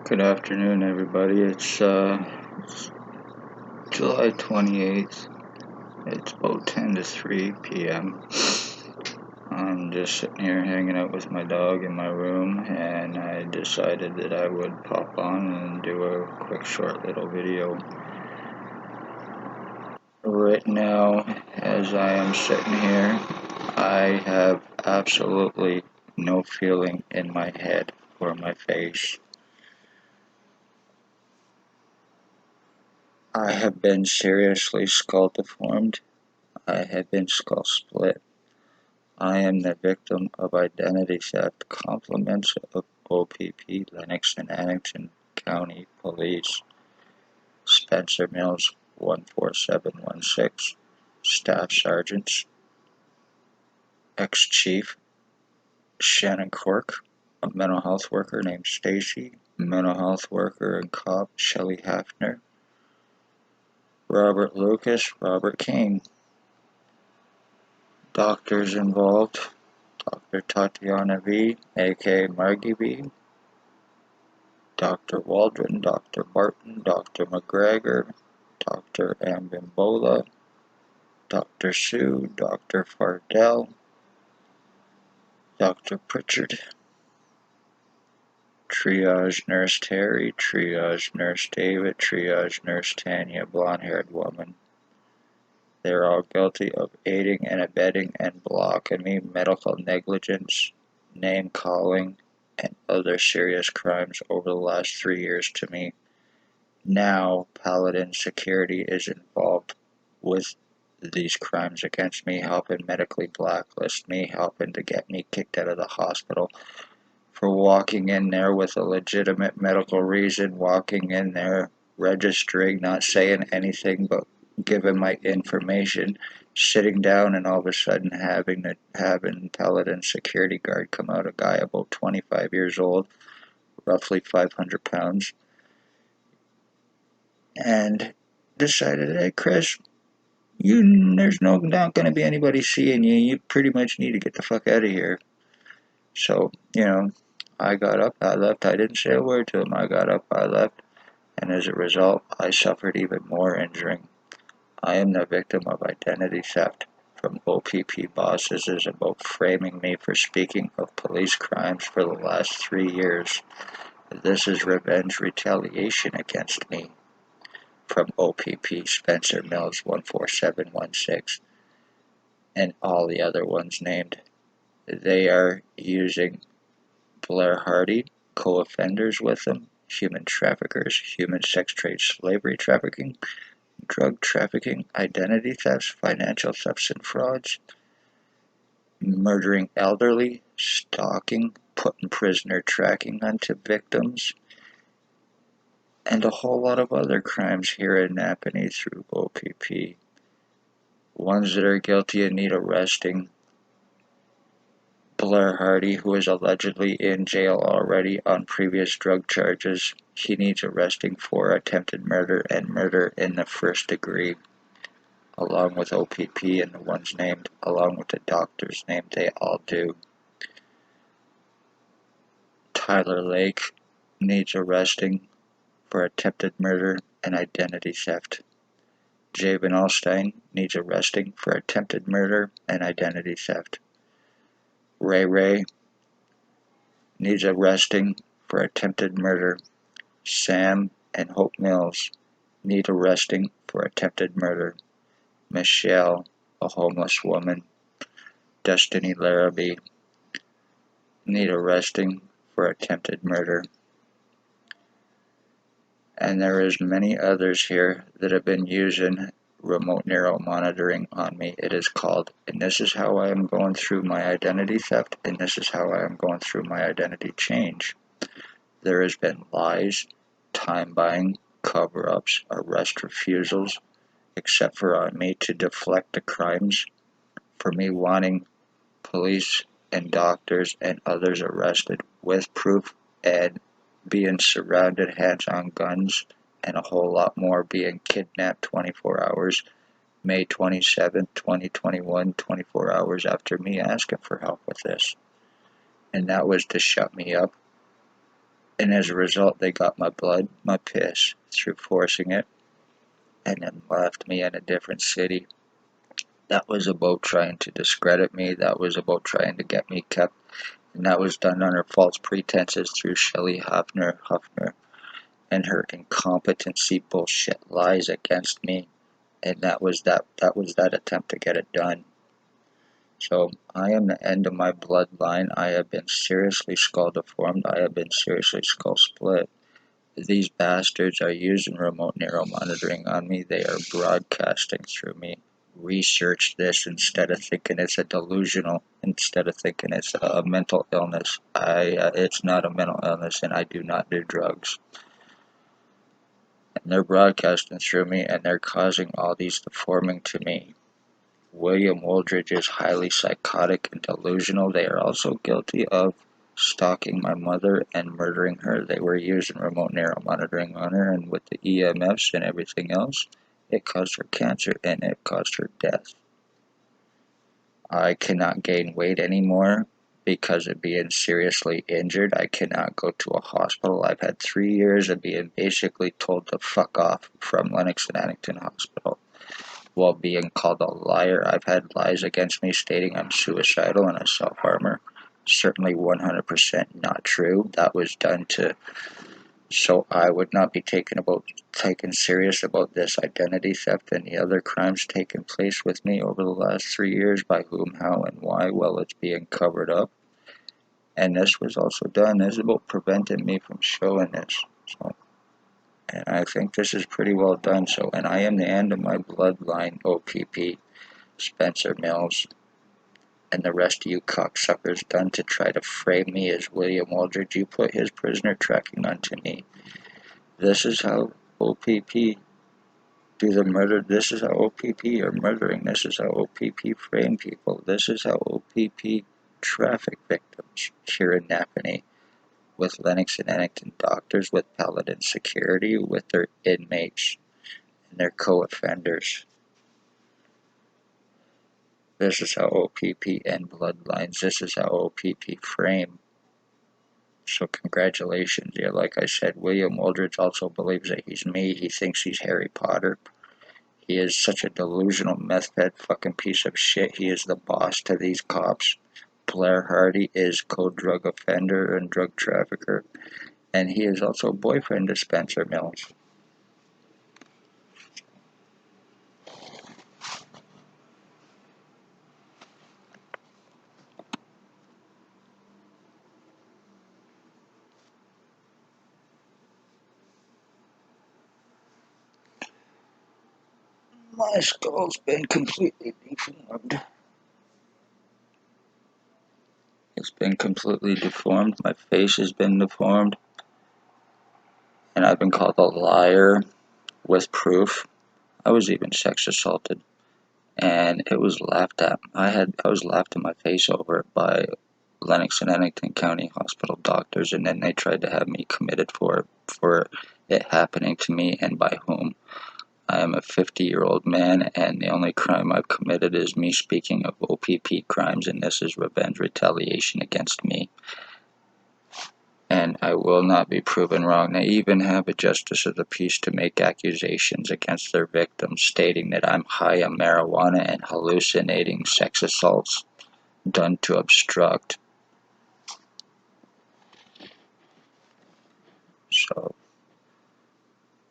Good afternoon, everybody. It's July 28th. It's about 10 to 3 p.m. I'm just sitting here hanging out with my dog in my room, and I decided that I would pop on and do a quick short little video. Right now, as I am sitting here, I have absolutely no feeling in my head or my face. I have been seriously skull deformed. I have been skull split. I am the victim of identity theft. Compliments of O.P.P, Lennox and Annington County Police. Spencer Mills, 14716. Staff Sergeants. Ex-Chief Shannon Cork. A mental health worker named Stacy. Mental health worker and cop Shelley Hafner. Robert Lucas, Robert King. Doctors involved: Dr. Tatiana V, aka Margie V, Dr. Waldron, Dr. Barton, Dr. McGregor, Dr. Ambimbola, Dr. Sue, Dr. Fardell, Dr. Pritchard, Triage Nurse Terry, Triage Nurse David, Triage Nurse Tanya, blonde-haired woman. They're all guilty of aiding and abetting and blasphemy, medical negligence, name-calling, and other serious crimes over the last 3 years to me. Now, Paladin Security is involved with these crimes against me, helping medically blacklist me, helping to get me kicked out of the hospital for walking in there with a legitimate medical reason, walking in there, registering, not saying anything but giving my information, sitting down, and all of a sudden having Paladin security guard come out, a guy about 25 years old, roughly 500 pounds, and decided, hey Chris, there's not going to be anybody seeing you. You pretty much need to get the fuck out of here. So, I got up, I left. I didn't say a word to him. I got up, I left, and as a result, I suffered even more injury. I am the victim of identity theft from O.P.P bosses is about framing me for speaking of police crimes for the last 3 years. This is revenge retaliation against me from O.P.P, Spencer Mills, 14716, and all the other ones named. They are using Blair Hardy, co-offenders with them, human traffickers, human sex trade, slavery trafficking, drug trafficking, identity thefts, financial thefts and frauds, murdering elderly, stalking, putting prisoner tracking onto victims, and a whole lot of other crimes here in NAPANEE through O.P.P. Ones that are guilty and need arresting: Blair Hardy, who is allegedly in jail already on previous drug charges. He needs arresting for attempted murder and murder in the first degree, along with O.P.P and the ones named, along with the doctors named. They all do. Tyler Lake needs arresting for attempted murder and identity theft. Jabin Alstein needs arresting for attempted murder and identity theft. Ray needs arresting for attempted murder. Sam and Hope Mills need arresting for attempted murder. Michelle, a homeless woman. Destiny Larrabee need arresting for attempted murder. And there is many others here that have been using remote neuro monitoring on me. It is called, and this is how I am going through my identity theft, and this is how I am going through my identity change. There has been lies, time buying, cover-ups, arrest refusals, except for on me to deflect the crimes, for me wanting police and doctors and others arrested with proof and being surrounded, hands-on guns, and a whole lot more, being kidnapped 24 hours, May 27, 2021, 24 hours after me asking for help with this. And that was to shut me up And as a result, they got my blood, my piss, through forcing it, and then left me in a different city. That was about trying to discredit me. That was about trying to get me kept. And that was done under false pretenses through Shelley Huffner and her incompetency bullshit lies against me. And that was that attempt to get it done. So I am the end of my bloodline. I have been seriously skull deformed. I have been seriously skull split. These bastards are using remote neuromonitoring on me. They are broadcasting through me. Research this instead of thinking it's a delusional, instead of thinking it's a mental illness. It's not a mental illness, and I do not do drugs. And they're broadcasting through me, and they're causing all these deforming to me. Williamwoldridge is highly psychotic and delusional. They are also guilty of stalking my mother and murdering her. They were using remote neuromonitoring on her, and with the EMFs and everything else, it caused her cancer and it caused her death. I cannot gain weight anymore because of being seriously injured. I cannot go to a hospital. I've had 3 years of being basically told to fuck off from Lennox and Addington Hospital while being called a liar. I've had lies against me stating I'm suicidal and a self-harmer. Certainly 100% not true. That was done so I would not be taken serious about this identity theft and the other crimes taking place with me over the last 3 years. By whom, how, and why? Well, it's being covered up. And this was also done. This is about preventing me from showing this. So, and I think this is pretty well done. So, and I am the end of my bloodline, O.P.P, Spencer Mills, and the rest of you cocksuckers done to try to frame me as Williamwoldridge. You put his prisoner tracking onto me. This is how O.P.P do the murder. This is how O.P.P are murdering. This is how O.P.P frame people. This is how O.P.P traffic victims here in NAPANEE, with Lennox and Addington doctors, with Paladin security, with their inmates and their co-offenders. This is how O.P.P end bloodlines. This is how O.P.P frame. So congratulations. Yeah, like I said, Williamwoldridge also believes that he's me. He thinks he's Harry Potter. He is such a delusional meth head fucking piece of shit. He is the boss to these cops. Blair Hardy is co-drug offender and drug trafficker. And he is also boyfriend to Spencer Mills. My skull's been completely deformed. It's been completely deformed. My face has been deformed. And I've been called a liar with proof. I was even sex assaulted. And it was laughed at. I was laughed in my face over it by Lennox and Addington County Hospital doctors, and then they tried to have me committed for it happening to me, and by whom. I am a 50-year-old man, and the only crime I've committed is me speaking of O.P.P crimes, and this is revenge retaliation against me. And I will not be proven wrong. They even have a justice of the peace to make accusations against their victims, stating that I'm high on marijuana and hallucinating sex assaults done to obstruct. So,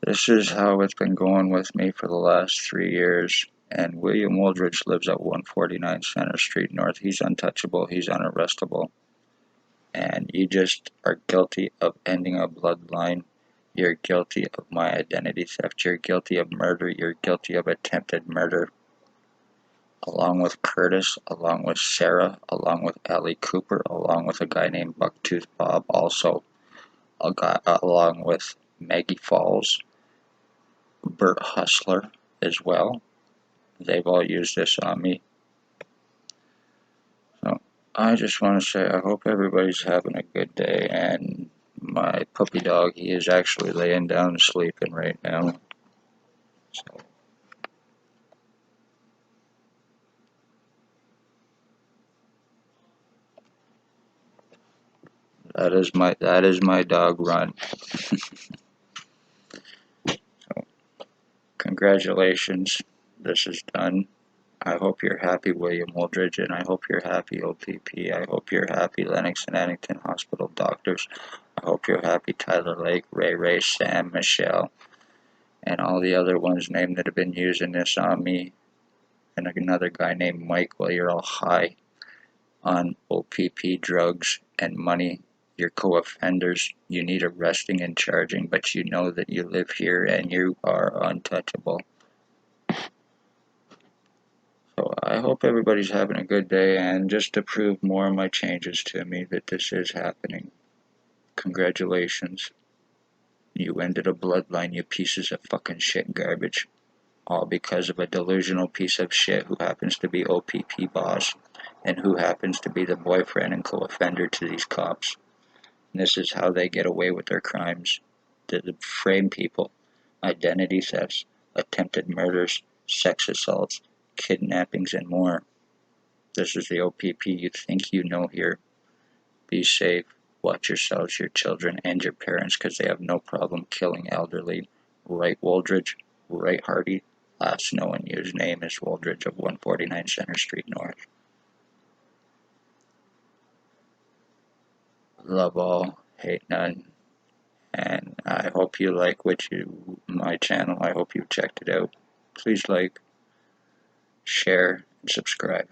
this is how it's been going with me for the last 3 years. And Williamwoldridge lives at 149 Center Street North. He's untouchable. He's unarrestable. And you just are guilty of ending a bloodline. You're guilty of my identity theft. You're guilty of murder. You're guilty of attempted murder. Along with Curtis, along with Sarah, along with Ellie Cooper, along with a guy named Bucktooth Bob, also along with Maggie Falls, Bert Hustler as well. They've all used this on me. So I just want to say I hope everybody's having a good day, and my puppy dog, he is actually laying down and sleeping right now. So That is my dog Run. So, congratulations. This is done. I hope you're happy, Williamwoldridge, and I hope you're happy, O.P.P. I hope you're happy, Lennox and Addington Hospital doctors. I hope you're happy, Tyler Lake, Ray, Sam, Michelle, and all the other ones named that have been using this on me, and another guy named Mike while you're all high on O.P.P drugs and money. You're co-offenders. You need arresting and charging, but you know that you live here and you are untouchable. So I hope everybody's having a good day, and just to prove more of my changes to me that this is happening, congratulations. You ended a bloodline, you pieces of fucking shit garbage. All because of a delusional piece of shit who happens to be O.P.P boss, and who happens to be the boyfriend and co-offender to these cops. And this is how they get away with their crimes. To frame people, identity thefts, attempted murders, sex assaults, kidnappings, and more. This is the O.P.P you think you know here. Be safe. Watch yourselves, your children, and your parents, because they have no problem killing elderly. Right, Woldridge? Right, Hardy? Last known his name is Woldridge of 149 Center Street North. Love all, hate none. And I hope you like my channel. I hope you checked it out. Please like, share, and subscribe.